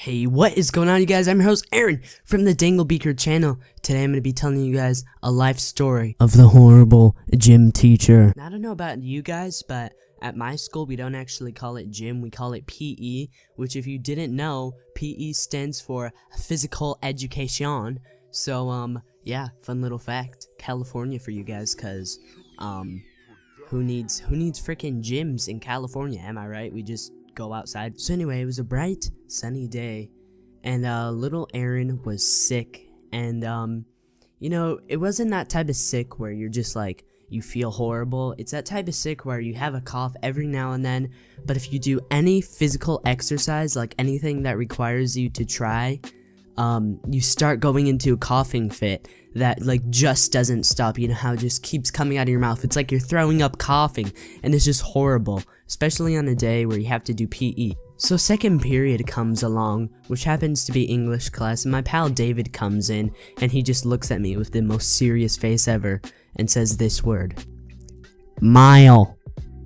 Hey, what is going on, you guys? I'm your host, Aaron, from the Danglebeaker channel. Today I'm going to be telling you guys a life story of the horrible gym teacher. Now, I don't know about you guys, but at my school, we don't actually call it gym, we call it PE, which if you didn't know, PE stands for Physical Education. So, yeah, fun little fact. California for you guys, cause, who needs freaking gyms in California, am I right? We just go outside. So anyway, it was a bright, sunny day, and little Aaron was sick, and you know, it wasn't that type of sick where you're just like, you feel horrible. It's that type of sick where you have a cough every now and then, but if you do any physical exercise, like anything that requires you to try, you start going into a coughing fit that like just doesn't stop. You know how it just keeps coming out of your mouth. It's like you're throwing up coughing, and it's just horrible, especially on a day where you have to do PE. So second period comes along, which happens to be English class, and my pal David comes in, and he just looks at me with the most serious face ever and says this word: mile.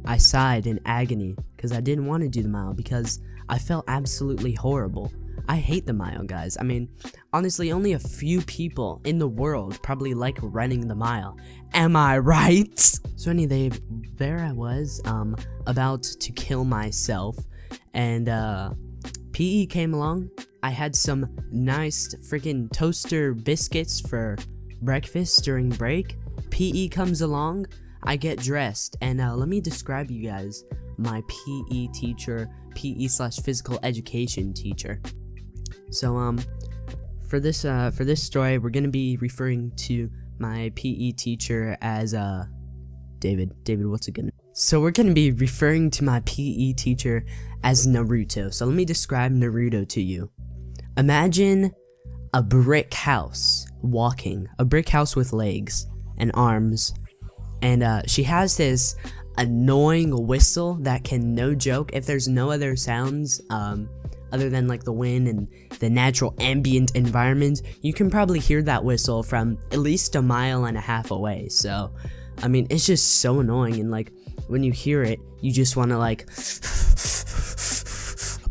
I sighed in agony because I didn't want to do the mile because I felt absolutely horrible. I hate the mile, guys. I mean, honestly, only a few people in the world probably like running the mile. Am I right? So anyway, there I was, about to kill myself, and PE came along. I had some nice freaking toaster biscuits for breakfast during break. PE comes along, I get dressed, and let me describe you guys my PE teacher, PE/physical education teacher. So for this story, we're gonna be referring to my PE teacher as David, what's it gonna? So we're gonna be referring to my PE teacher as Naruto. So let me describe Naruto to you. Imagine a brick house walking, a brick house with legs and arms, and she has this annoying whistle that can, no joke, if there's no other sounds other than like the wind and the natural ambient environment, you can probably hear that whistle from at least 1.5 miles away. So I mean, it's just so annoying, and like when you hear it, you just want to like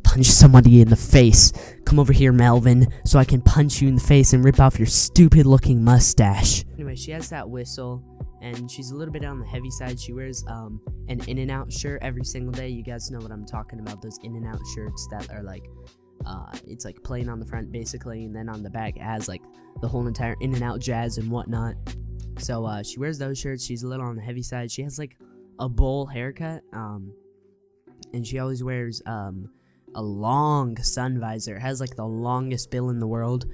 punch somebody in the face. Come over here, Melvin, so I can punch you in the face and rip off your stupid looking mustache. Anyway, she has that whistle, and she's a little bit on the heavy side. She wears an In-N-Out shirt every single day. You guys know what I'm talking about, those In-N-Out shirts that are like, it's like plain on the front basically, and then on the back it has like the whole entire In-N-Out jazz and whatnot. So she wears those shirts. She's a little on the heavy side. She has like a bowl haircut, and she always wears a long sun visor. It has like the longest bill in the world,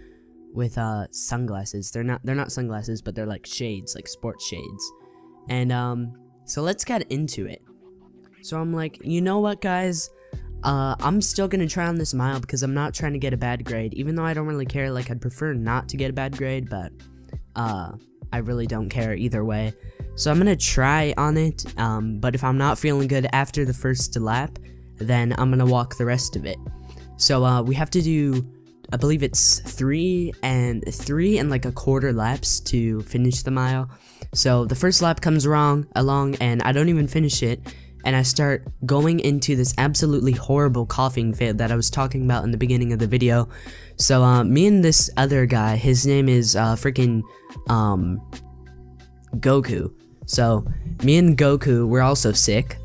with sunglasses. They're not sunglasses, but they're like shades, like sports shades. And so let's get into it. So I'm like, you know what, guys, I'm still gonna try on this mile because I'm not trying to get a bad grade, even though I don't really care. Like, I'd prefer not to get a bad grade, but I really don't care either way. So I'm gonna try on it, but if I'm not feeling good after the first lap, then I'm gonna walk the rest of it. So we have to do, I believe it's 3 and like a quarter laps to finish the mile. So the first lap comes along, and I don't even finish it, and I start going into this absolutely horrible coughing fit that I was talking about in the beginning of the video. So me and this other guy, his name is freaking Goku. So me and Goku, we're also sick.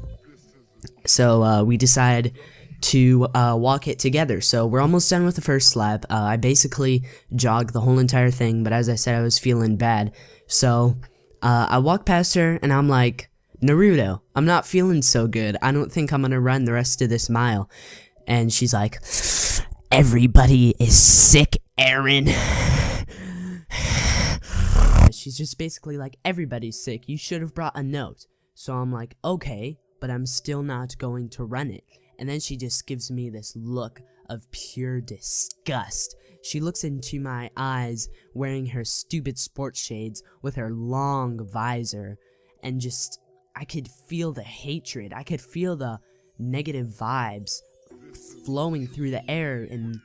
So we decide to walk it together. So we're almost done with the first lap. I basically jogged the whole entire thing, but as I said, I was feeling bad. So I walk past her, and I'm like, Naruto, I'm not feeling so good. I don't think I'm gonna run the rest of this mile. And she's like, everybody is sick, Aaron. She's just basically like, everybody's sick. You should have brought a note. So I'm like, okay, but I'm still not going to run it. And then she just gives me this look of pure disgust. She looks into my eyes wearing her stupid sports shades with her long visor, and just, I could feel the hatred. I could feel the negative vibes flowing through the air and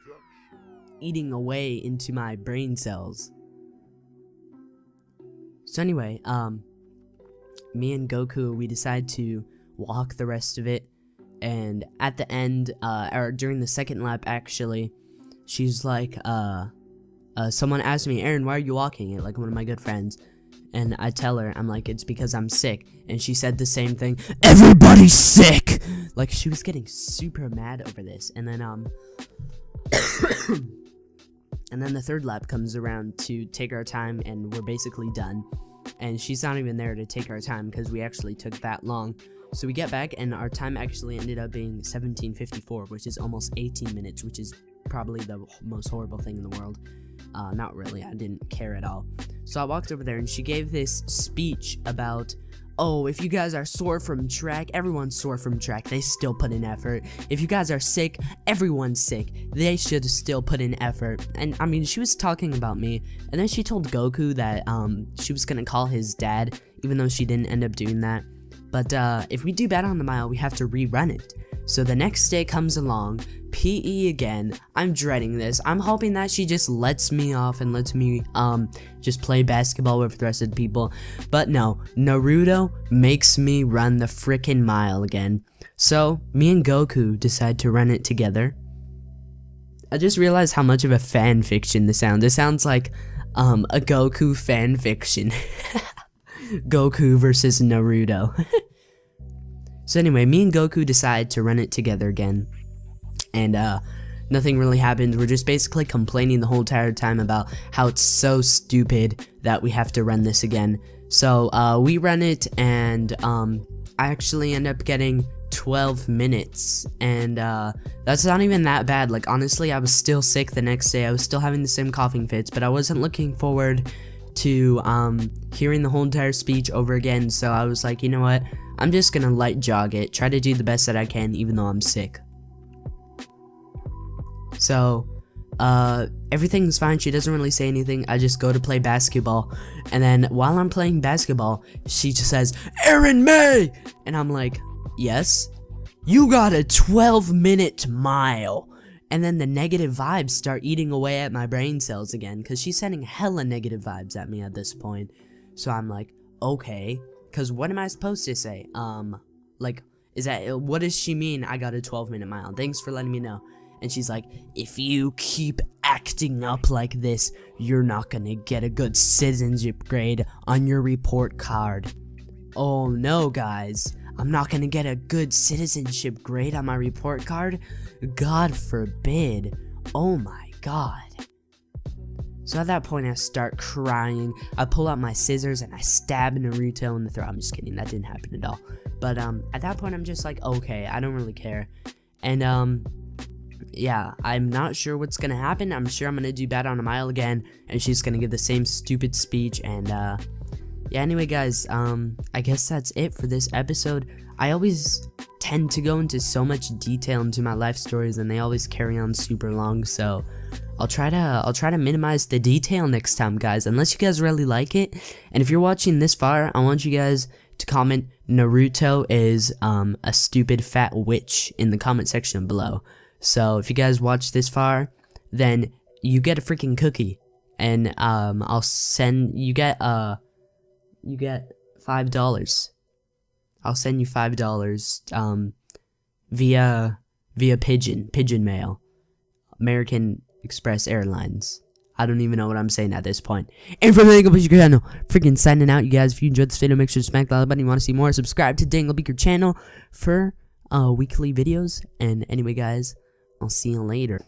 eating away into my brain cells. So anyway, me and Goku, we decide to walk the rest of it. And at the end, or during the second lap actually, she's like, someone asked me, Aaron, why are you walking? Like one of my good friends. And I tell her, I'm like, it's because I'm sick. And she said the same thing, everybody's sick! Like, she was getting super mad over this. And then, and then the third lap comes around to take our time, and we're basically done. And she's not even there to take our time, because we actually took that long. So we get back, and our time actually ended up being 17:54, which is almost 18 minutes, which is probably the most horrible thing in the world. Not really, I didn't care at all. So I walked over there, and she gave this speech about, oh, if you guys are sore from track, everyone's sore from track, they still put in effort. If you guys are sick, everyone's sick, they should still put in effort. And I mean, she was talking about me, and then she told Goku that she was gonna call his dad, even though she didn't end up doing that. But if we do bad on the mile, we have to rerun it. So the next day comes along, PE again. I'm dreading this. I'm hoping that she just lets me off and lets me just play basketball with the rest of the people. But no, Naruto makes me run the frickin' mile again. So me and Goku decide to run it together. I just realized how much of a fan fiction this sounds. It sounds like a Goku fan fiction. Goku versus Naruto. So anyway, me and Goku decide to run it together again, and nothing really happens. We're just basically complaining the whole entire time about how it's so stupid that we have to run this again. So we run it, and I actually end up getting 12 minutes, and that's not even that bad. Like, honestly, I was still sick the next day. I was still having the same coughing fits, but I wasn't looking forward to hearing the whole entire speech over again. So I was like, you know what, I'm just gonna light jog it, try to do the best that I can even though I'm sick. So everything's fine. She doesn't really say anything. I just go to play basketball, and then while I'm playing basketball, she just says, Aaron May! And I'm like, yes? You got a 12-minute mile. And then the negative vibes start eating away at my brain cells again, because she's sending hella negative vibes at me at this point. So I'm like, okay, because what am I supposed to say? Like, what does she mean I got a 12-minute mile? Thanks for letting me know. And she's like, if you keep acting up like this, you're not gonna get a good citizenship grade on your report card. Oh no, guys. I'm not gonna get a good citizenship grade on my report card? God forbid. Oh my god. So at that point, I start crying. I pull out my scissors and I stab Naruto in the throat. I'm just kidding, that didn't happen at all. But at that point, I'm just like, okay, I don't really care. And yeah, I'm not sure what's gonna happen. I'm sure I'm gonna do bad on a mile again, and she's gonna give the same stupid speech, and yeah, anyway guys, I guess that's it for this episode. I always tend to go into so much detail into my life stories, and they always carry on super long, so I'll try to minimize the detail next time, guys, unless you guys really like it. And if you're watching this far, I want you guys to comment Naruto is a stupid fat witch in the comment section below. So if you guys watch this far, then you get a freaking cookie, and I'll send you get $5. I'll send you $5 via pigeon mail, American Express Airlines. I don't even know what I'm saying at this point. And from the Dangle Beaker channel, freaking signing out, you guys. If you enjoyed this video, make sure to smack the like button. You want to see more, subscribe to Dangle Beaker channel for weekly videos. And anyway, guys, I'll see you later.